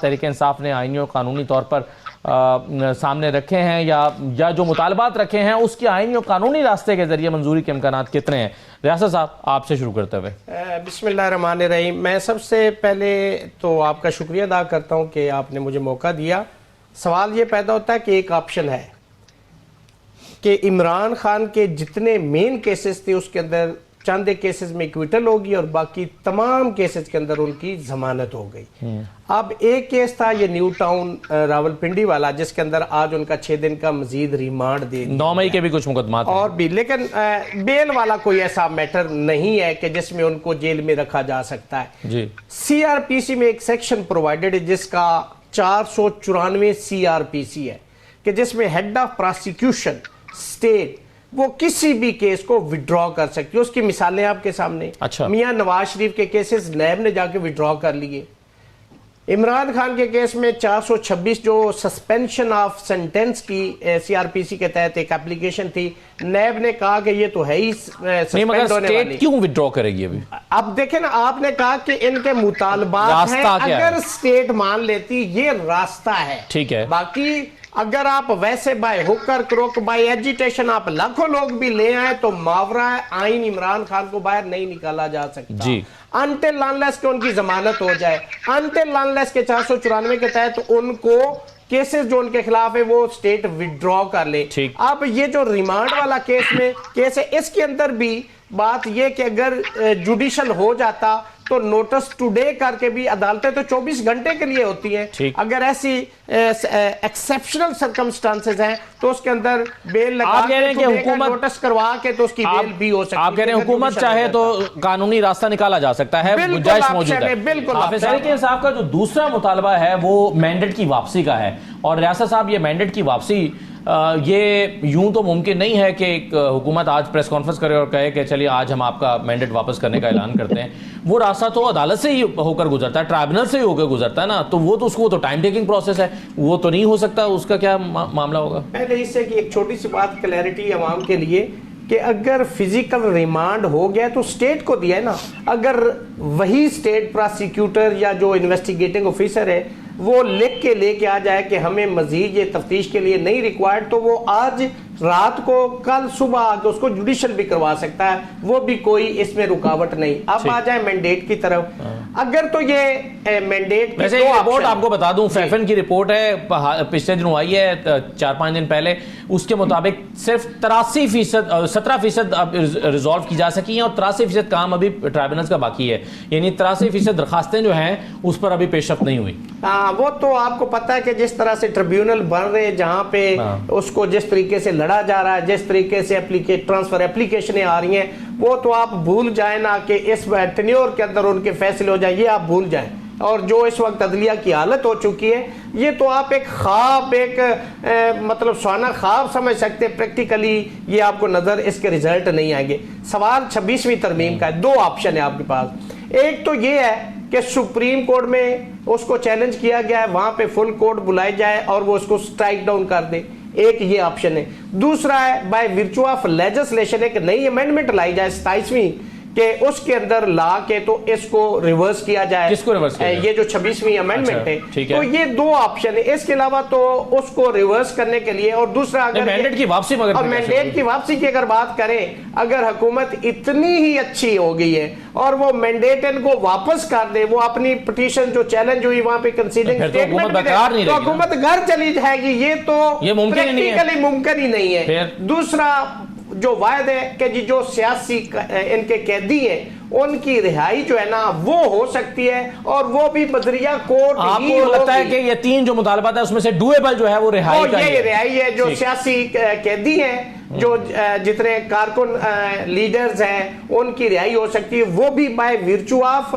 تحریک انصاف نے آئینی اور قانونی طور پر سامنے رکھے ہیں یا جو مطالبات رکھے ہیں اس کی آئینی اور قانونی راستے کے ذریعے منظوری کے امکانات کتنے ہیں؟ ریاست صاحب آپ سے شروع کرتے ہوئے۔ بسم اللہ الرحمن الرحیم۔ میں سب سے پہلے تو آپ کا شکریہ ادا کرتا ہوں کہ آپ نے مجھے موقع دیا۔ سوال یہ پیدا ہوتا ہے کہ ایک آپشن ہے کہ عمران خان کے جتنے مین کیسز تھے اس کے اندر چند کیسز میں ایکویٹل ہوگی اور باقی تمام کیسز کے اندر ان کی ضمانت ہو گئی۔ اب ایک کیس تھا یہ نیو ٹاؤن راولپنڈی والا جس کے اندر آج ان کا 6 دن کا مزید ریمانڈ دے دیا 9 مئی کے بھی کچھ مقدمات اور بھی، لیکن بیل والا کوئی ایسا میٹر نہیں ہے کہ جس میں ان کو جیل میں رکھا جا سکتا ہے۔ جی سی آر پی سی میں ایک سیکشن پرووائڈڈ ہے جس کا 494 سی آر پی سی ہے کہ جس میں ہیڈ آف پراسیکیوشن اسٹیٹ وہ کسی بھی کیس کو وڈرا کر سکتی ہے۔ اس کی مثالیں آپ کے سامنے، میاں نواز شریف کے کیسز نیب نے جا کے وڈرا کر لیے۔ عمران خان کے کیس میں 426 جو سسپینشن آف سینٹنس کی سی آر پی سی کے تحت ایک اپلیکیشن تھی، نیب نے کہا کہ یہ تو ہے ہی نہیں، مگر اسٹیٹ کیوں وڈرا کرے گی ابھی؟ اب دیکھیں نا، آپ نے کہا کہ ان کے مطالبات ہیں، اگر اسٹیٹ مان لیتی یہ راستہ ہے، ٹھیک ہے۔ باقی اگر آپ ویسے بائی ہوکر کروک بائی ایجیٹیشن آپ لاکھوں لوگ بھی لے آئیں تو ماورا آئین عمران خان کو باہر نہیں نکالا جا سکتا جی انٹل انلیس کہ ان کی ضمانت ہو جائے، انٹل انلیس کے 494 کے تحت ان کو کیسز جو ان کے خلاف ہے وہ اسٹیٹ وڈرا کر لے۔ اب یہ جو ریمانڈ والا کیس ہے اس کے اندر بھی بات یہ کہ اگر جوڈیشل ہو جاتا تو نوٹس ٹوڈے کر کے بھی عدالتیں تو 24 گھنٹے کے لیے ہوتی ہیں، اگر ایسی ایکسیپشنل سرکمسٹانسز ہیں تو اس کے اندر بیل لگا کے حکومت نوٹس کروا کے تو اس کی بیل بھی ہو سکتی ہے۔ آپ کہہ رہے ہیں حکومت چاہے تو قانونی راستہ نکالا جا سکتا ہے، گنجائش موجود ہے۔ حافظ تحریک انصاف کا جو دوسرا مطالبہ ہے وہ مینڈیٹ کی واپسی کا ہے، اور ریاست صاحب یہ مینڈیٹ کی واپسی یہ یوں تو ممکن نہیں ہے کہ ایک حکومت آج پریس کانفرنس کرے اور کہے کہ چلیے آج ہم آپ کا مینڈیٹ واپس کرنے کا اعلان کرتے ہیں۔ وہ راستہ تو عدالت سے ہی ہو کر گزرتا ہے، ٹرائبونل سے ہی ہو کر گزرتا ہے نا، تو وہ تو اس کو تو ٹائم ٹیکنگ پروسیس ہے، وہ تو نہیں ہو سکتا۔ اس کا کیا معاملہ ہوگا؟ پہلے اس سے کہ ایک چھوٹی سی بات کلیئرٹی عوام کے لیے کہ اگر فزیکل ریمانڈ ہو گیا تو سٹیٹ کو دیا ہے نا، اگر وہی سٹیٹ پراسیکیوٹر یا جو انویسٹیگیٹنگ آفیسر ہے وہ لکھ کے لے کے آ جائے کہ ہمیں مزید یہ تفتیش کے لیے نہیں ریکوائرڈ، تو وہ آج رات کو کل صبح آگے اس کو جوڈیشل بھی کروا سکتا ہے، وہ بھی کوئی اس میں رکاوٹ نہیں۔ اب آ جائیں مینڈیٹ کی طرف، اگر تو یہ مینڈیٹ ویسے یہ رپورٹ آپ کو بتا دوں، فیفن کی رپورٹ ہے، پچھلے دنوں آئی ہے 4-5 دن پہلے، اس کے مطابق صرف 17% اب ریزالو کی جا سکی ہیں اور 83% کام ابھی ٹرائبونلز کا باقی ہے، یعنی 83% درخواستیں جو ہیں اس پر ابھی پیش رفت نہیں ہوئی۔ وہ تو آپ کو پتا ہے کہ جس طرح سے ٹریبیونل بن رہے جہاں پہ اس کو جس طریقے سے لڑا جا رہا ہے، جس طریقے سے ٹرانسفر اپلیکیشنیں آ رہی ہیں، وہ تو آپ بھول جائیں نا کہ اس ٹینیور کے اندر ان کے فیصلے ہو جائیں، یہ آپ بھول جائیں۔ اور جو اس وقت عدلیہ کی حالت ہو چکی ہے یہ تو آپ ایک خواب، ایک مطلب سوانح خواب سمجھ سکتے، پریکٹیکلی یہ آپ کو نظر اس کے ریزلٹ نہیں آئیں گے۔ سوال 26ویں ترمیم کا ہے، 2 آپشن ہے آپ کے پاس۔ ایک تو یہ ہے کہ سپریم کورٹ میں اس کو چیلنج کیا گیا ہے، وہاں پہ فل کورٹ بلائی جائے اور وہ اس کو سٹرائک ڈاؤن کر دے، ایک یہ آپشن ہے۔ دوسرا ہے بائی ورچو آف لیجسلیشن ایک نئی امینڈمنٹ لائی جائے 27ویں کہ اس کے اندر لا کے تو اس کو ریورس کیا جائے۔ کس کو ریورس کیا جائے؟ یہ جو 26ویں امینڈمنٹ ہے، تو یہ 2 آپشن ہے۔ اس کے علاوہ تو اس کو ریورس کرنے کے لیے، اور دوسرا اگر مینڈیٹ کی واپسی، مگر مینڈیٹ کی واپسی کی اگر بات کریں، اگر حکومت اتنی ہی اچھی ہو گئی ہے اور وہ مینڈیٹ ان کو واپس کر دے، وہ اپنی پٹیشن جو چیلنج ہوئی وہاں پہ کنسیڈنگ اسٹیٹمنٹ تو حکومت گھر چلی جائے گی، یہ تو پریکٹیکلی ممکن ہی نہیں ہے۔ دوسرا جو واحد ہے کہ جو سیاسی ان کے قیدی ہیں ان کی رہائی جو ہے نا وہ ہو سکتی ہے، اور وہ بھی بذریعہ کورٹ ہی ہوگی۔ آپ کو لگتا ہے کہ یہ 3 جو مطالبات ہیں اس میں سے ڈویبل جو ہے وہ رہائی کا یہ رہائی ہے؟ جو سیاسی قیدی ہیں، جو جتنے کارکن لیڈرز ہیں ان کی رہائی ہو سکتی ہے، وہ بھی by virtue of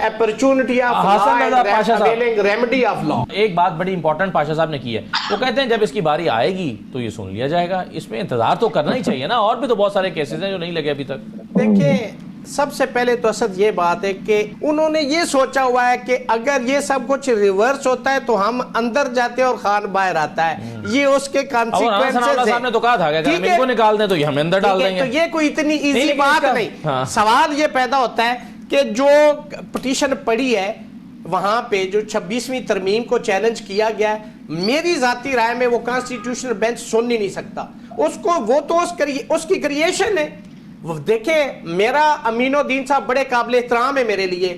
opportunity of remedy of law. ایک بات بڑی امپورٹنٹ پاشا صاحب نے کی ہے، وہ کہتے ہیں جب اس کی باری آئے گی تو یہ سن لیا جائے گا، اس میں انتظار تو کرنا ہی چاہیے نا، اور بھی تو بہت سارے کیسز ہیں جو نہیں لگے ابھی تک۔ دیکھیں، سب سے پہلے تو اسد یہ بات ہے کہ انہوں نے یہ سوچا ہوا ہے کہ اگر یہ سب کچھ ریورس ہوتا ہے تو ہم اندر جاتے ہیں اور خان باہر آتا ہے، یہ اس کے کانسیکوینسز ہیں۔ نے تو کہا تھا کہ اگر ہم ان کو نکال دیں تو یہ ہم اندر ڈال دیں گے، تو یہ کوئی اتنی ایزی بات نہیں۔ سوال یہ پیدا ہوتا ہے کہ جو پٹیشن پڑی ہے وہاں پہ جو 26ویں ترمیم کو چیلنج کیا گیا ہے، میری ذاتی رائے میں وہ کانسٹیٹیوشنل بینچ سن ہی نہیں سکتا اس کو، وہ تو اس کی کریشن ہے۔ دیکھیں میرا امین الدین صاحب بڑے قابل احترام ہے میرے لیے،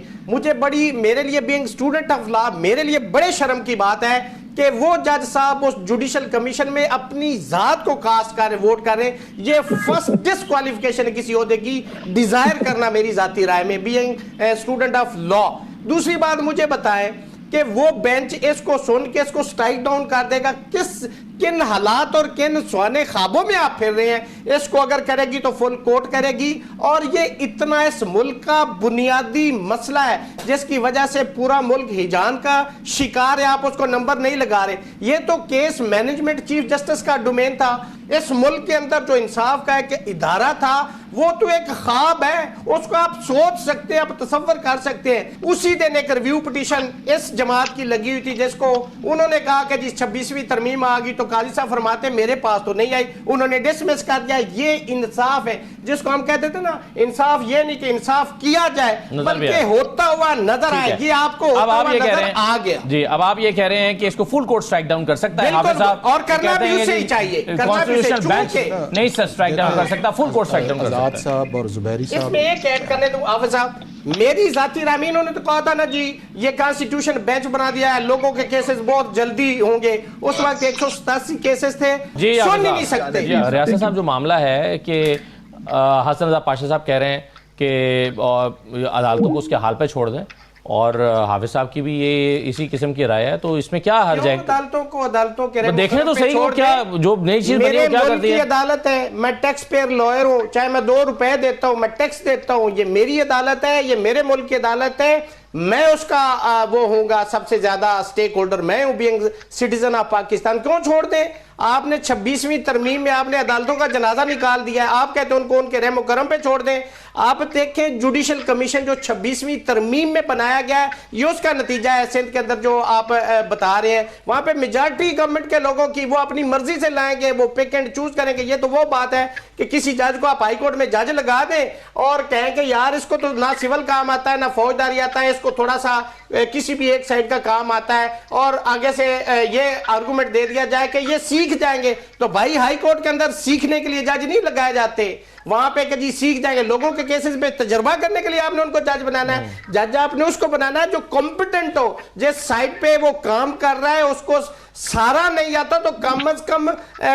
میرے لیے بینگ اسٹوڈنٹ آف لا، میرے لیے بڑے شرم کی بات ہے کہ وہ جج صاحب اس جوڈیشل کمیشن میں اپنی ذات کو کاسٹ کر رہے، ووٹ کر رہے ہیں۔ یہ فرسٹ ڈسکوالیفیکیشن ہے کسی عہدے کی ڈیزائر کرنا میری ذاتی رائے میں، بینگ اسٹوڈنٹ آف لا۔ دوسری بات مجھے بتائیں کہ وہ بینچ اس کو سن کے اس کو سٹرائک ڈاؤن کر دے گا، کن حالات اور کن سوانے خوابوں میں آپ پھر رہے ہیں؟ اس کو اگر کرے گی تو فل کوٹ کرے گی، اور یہ اتنا اس ملک کا بنیادی مسئلہ ہے جس کی وجہ سے پورا ملک ہیجان کا شکار ہے، آپ اس کو نمبر نہیں لگا رہے۔ یہ تو کیس مینجمنٹ چیف جسٹس کا ڈومین تھا۔ اس ملک کے اندر جو انصاف کا ایک ادارہ تھا وہ تو ایک خواب ہے، اس کو آپ سوچ سکتے ہیں، آپ تصور کر سکتے ہیں۔ اسی دن ایک ریویو پٹیشن اس جماعت کی لگی ہوئی تھی جس کو انہوں نے کہا کہ جی 26ویں ترمیم آ گئی، تو قاضی صاحب فرماتے ہیں میرے پاس تو نہیں آئی، انہوں نے ڈسمس کر دیا۔ یہ انصاف ہے جس کو ہم کہتے تھے نا، انصاف یہ نہیں کہ انصاف کیا جائے بلکہ ہوتا ہوا نظر آئے۔ یہ آپ کو ہوتا ہوا نظر آ گیا جی۔ اب آپ یہ کہہ رہے ہیں کہ اس کو فل کورٹ سٹرائک ڈاؤن کر سکتا ہے حافظ صاحب، اور کرنا بھی اسے ہی چاہیے، نہیں سر سٹرائک ڈاؤن کر سکتا، فل کورٹ سٹرائک ڈاؤن کر سکتا ہے۔ صاحب اور زبیری صاحب اس میں ایک ایڈ کرنے دوں حافظ صاحب، میری ذاتی رائے، انہوں نے تو کہا تھا نا جی یہ کانسٹیٹیوشن بینچ بنا دیا ہے، لوگوں کے کیسز بہت جلدی ہوں گے، اس وقت 187 کیسز تھے، سن ہی نہیں سکتے۔ ریاست صاحب جو معاملہ ہے کہ حسن رضا پاشا صاحب کہہ رہے ہیں کہ عدالتوں کو اس کے حال پہ چھوڑ دیں، اور حافظ صاحب کی بھی یہ اسی قسم کی رائے ہے، تو اس میں کیا حرج ہے؟ عدالتوں کے دیکھنے تو صحیح ہو کیا جو نئی چیز بنی ہے کیا کرتی ہے۔ میری عدالت ہے، میں ٹیکس پیئر لائر ہوں، چاہے میں 2 روپے دیتا ہوں، میں ٹیکس دیتا ہوں، یہ میری عدالت ہے، یہ میرے ملک کی عدالت ہے، میں اس کا وہ ہوں گا سب سے زیادہ سٹیک ہولڈر، میں ہوں بینگ سٹیزن آف پاکستان۔ کیوں چھوڑ دیں؟ آپ نے 26ویں ترمیم میں آپ نے عدالتوں کا جنازہ نکال دیا ہے، آپ کہتے ہیں ان کو ان کے رحم و کرم پہ چھوڑ دیں۔ آپ دیکھیں جوڈیشل کمیشن جو 26ویں ترمیم میں بنایا گیا ہے، یہ اس کا نتیجہ ہے۔ سندھ کے اندر جو آپ بتا رہے ہیں وہاں پہ میجارٹی گورنمنٹ کے لوگوں کی وہ اپنی مرضی سے لائیں گے، وہ پک اینڈ چوز کریں گے۔ یہ تو وہ بات ہے کہ کسی جج کو آپ ہائی کورٹ میں جج لگا دیں اور کہیں کہ یار اس کو تو نہ سول کام آتا ہے نہ فوجداری آتا ہے، اس کو تھوڑا سا کسی بھی ایک سائڈ کا کام آتا ہے، اور آگے سے یہ آرگومنٹ دے دیا جائے کہ یہ سیکھ جائیں گے۔ تو بھائی ہائی کورٹ کے اندر سیکھنے کے لیے جج نہیں لگائے جاتے، وہاں پہ کہ جی سیکھ جائیں گے، لوگوں کے کیسز میں تجربہ کرنے کے لیے آپ نے ان کو جج بنانا ہے۔ جج آپ نے اس کو بنانا ہے جو کمپیٹنٹ ہو، جس سائٹ پہ وہ کام کر رہا ہے اس کو سارا نہیں آتا تو کم از کم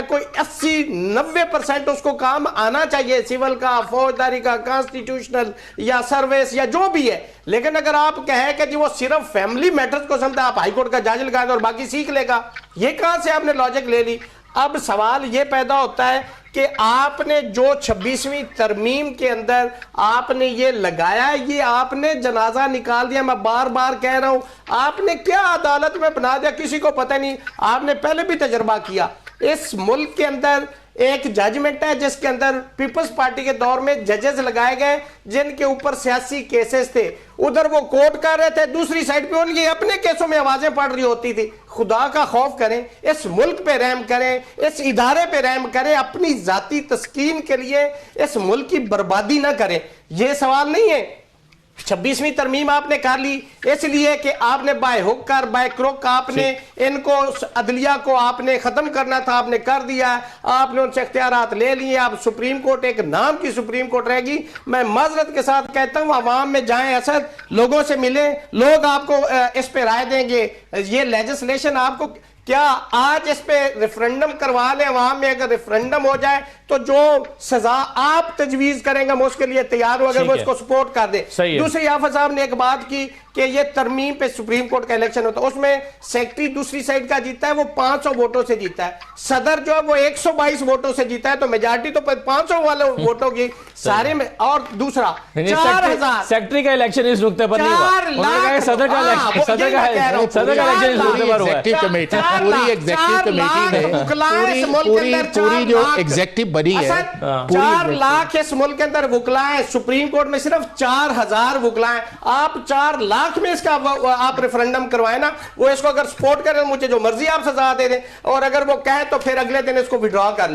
کوئی 80-90% اس کو کام آنا چاہیے، سیول کا، فوجداری کا، کانسٹیٹیوشنل یا سروس یا جو بھی ہے۔ لیکن اگر آپ کہیں کہ جی وہ صرف فیملی میٹرز کو سمجھتا ہے، آپ ہائی کورٹ کا جج لگا دیں اور باقی سیکھ لے گا، یہ کہاں سے آپ نے لاجک لے لی؟ اب سوال یہ پیدا ہوتا ہے کہ آپ نے جو 26ویں ترمیم کے اندر آپ نے یہ لگایا ہے، یہ آپ نے جنازہ نکال دیا۔ میں بار بار کہہ رہا ہوں، آپ نے کیا عدالت میں بنا دیا کسی کو پتہ نہیں۔ آپ نے پہلے بھی تجربہ کیا، اس ملک کے اندر ایک ججمنٹ ہے جس کے اندر پیپلز پارٹی کے دور میں ججز لگائے گئے جن کے اوپر سیاسی کیسز تھے، ادھر وہ کوٹ کر رہے تھے، دوسری سائڈ پہ ان کی اپنے کیسوں میں آوازیں پڑ رہی ہوتی تھی۔ خدا کا خوف کریں، اس ملک پہ رحم کریں، اس ادارے پہ رحم کریں، اپنی ذاتی تسکین کے لیے اس ملک کی بربادی نہ کریں۔ یہ سوال نہیں ہے 26ویں ترمیم آپ نے کر لی اس لیے کہ آپ نے بائے ہک کر بائے کروک آپ نے ان کو عدلیہ کو آپ نے ختم کرنا تھا، آپ نے کر دیا، آپ نے ان سے اختیارات لے لیے۔ آپ سپریم کورٹ ایک نام کی سپریم کورٹ رہے گی۔ میں معذرت کے ساتھ کہتا ہوں عوام میں جائیں، اسد لوگوں سے ملیں، لوگ آپ کو اس پہ رائے دیں گے۔ یہ لیجسلیشن آپ کو کیا آج اس پہ ریفرنڈم کروا لیں عوام میں؟ اگر ریفرنڈم ہو جائے تو جو سزا آپ تجویز کریں گے میں اس کے لیے تیار ہوں، اگر وہ اس کو سپورٹ کر دے۔ دوسری حافظ صاحب نے ایک بات کی کہ یہ ترمیم پہ سپریم کورٹ کا الیکشن ہوتا ہے، اس میں سیکٹری دوسری سائڈ کا جیتا ہے، وہ 500 ووٹوں سے جیتا ہے، صدر جو ہے وہ 122 ووٹوں سے جیتا ہے، تو میجارٹی تو 500 والے ووٹوں کی سارے میں۔ اور دوسرا 4000 سیکٹری کا الیکشن اس نقطے پر نہیں ہوا، صدر کا الیکشن اس نقطے پر ہوا ہے۔ پوری ایگزیکٹو کمیٹی میں پوری جو ایگزیکٹو بنی ہے، 4 لاکھ اس ملک کے اندر وکلا ہیں، سپریم کورٹ میں صرف 4000 وکلا ہیں۔ آپ 4 لاکھ میں اس کا آپ ریفرنڈم کروائیں نا، وہ اس کو اگر سپورٹ کریں مجھے جو مرضی آپ سزا دے دیں، اور اگر وہ کہیں تو پھر اگلے دن اس کو وڈرا کر لیں۔